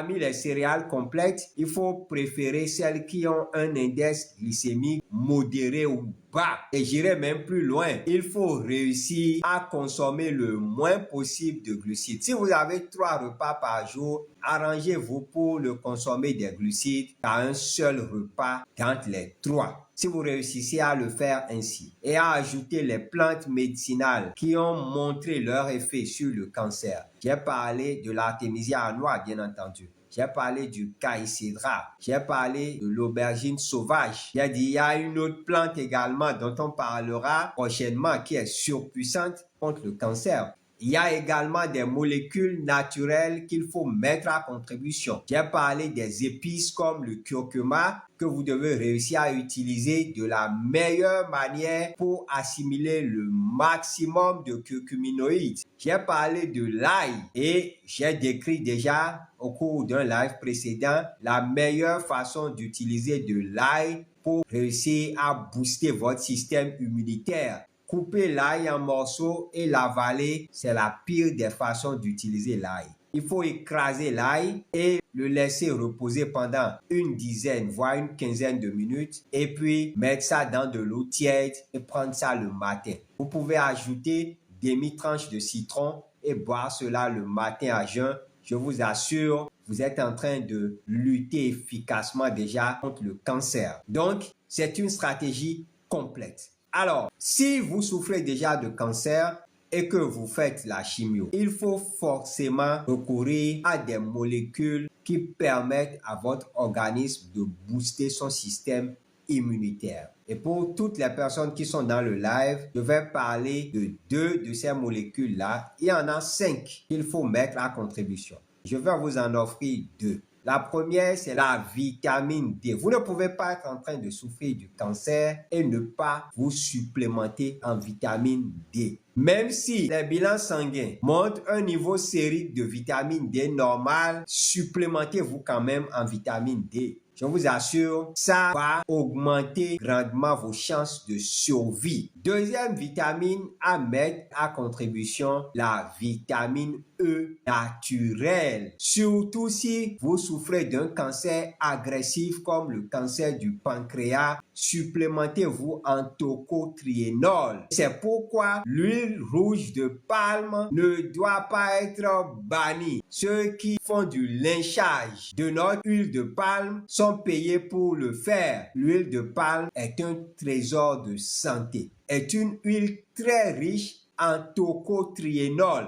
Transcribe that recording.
Parmi les céréales complètes, il faut préférer celles qui ont un index glycémique modéré ou bas. Et j'irai même plus loin. Il faut réussir à consommer le moins possible de glucides. Si vous avez 3 repas par jour, arrangez-vous pour le consommer des glucides à un seul repas entre les 3. Si vous réussissez à le faire ainsi et à ajouter les plantes médicinales qui ont montré leur effet sur le cancer. J'ai parlé de l'artémisia annua, bien entendu. J'ai parlé du caïcédra. J'ai parlé de l'aubergine sauvage. J'ai dit, il y a une autre plante également dont on parlera prochainement qui est surpuissante contre le cancer. Il y a également des molécules naturelles qu'il faut mettre à contribution. J'ai parlé des épices comme le curcuma que vous devez réussir à utiliser de la meilleure manière pour assimiler le maximum de curcuminoïdes. J'ai parlé de l'ail et j'ai décrit déjà au cours d'un live précédent la meilleure façon d'utiliser de l'ail pour réussir à booster votre système immunitaire. Couper l'ail en morceaux et l'avaler, c'est la pire des façons d'utiliser l'ail. Il faut écraser l'ail et le laisser reposer pendant une dizaine, voire une quinzaine de minutes et puis mettre ça dans de l'eau tiède et prendre ça le matin. Vous pouvez ajouter demi-tranche de citron et boire cela le matin à jeun. Je vous assure, vous êtes en train de lutter efficacement déjà contre le cancer. Donc, c'est une stratégie complète. Alors, si vous souffrez déjà de cancer et que vous faites la chimio, il faut forcément recourir à des molécules qui permettent à votre organisme de booster son système immunitaire. Et pour toutes les personnes qui sont dans le live, je vais parler de 2 de ces molécules-là. Il y en a 5 qu'il faut mettre à contribution. Je vais vous en offrir 2. La première, c'est la vitamine D. Vous ne pouvez pas être en train de souffrir du cancer et ne pas vous supplémenter en vitamine D. Même si les bilans sanguins montrent un niveau sérique de vitamine D normal, supplémentez-vous quand même en vitamine D. Je vous assure, ça va augmenter grandement vos chances de survie. Deuxième vitamine à mettre à contribution, la vitamine E naturelle. Surtout si vous souffrez d'un cancer agressif comme le cancer du pancréas, supplémentez-vous en tocotriénol. C'est pourquoi l'huile rouge de palme ne doit pas être bannie. Ceux qui font du lynchage de notre huile de palme sont payés pour le faire. L'huile de palme est un trésor de santé. Est une huile très riche en tocotriénol.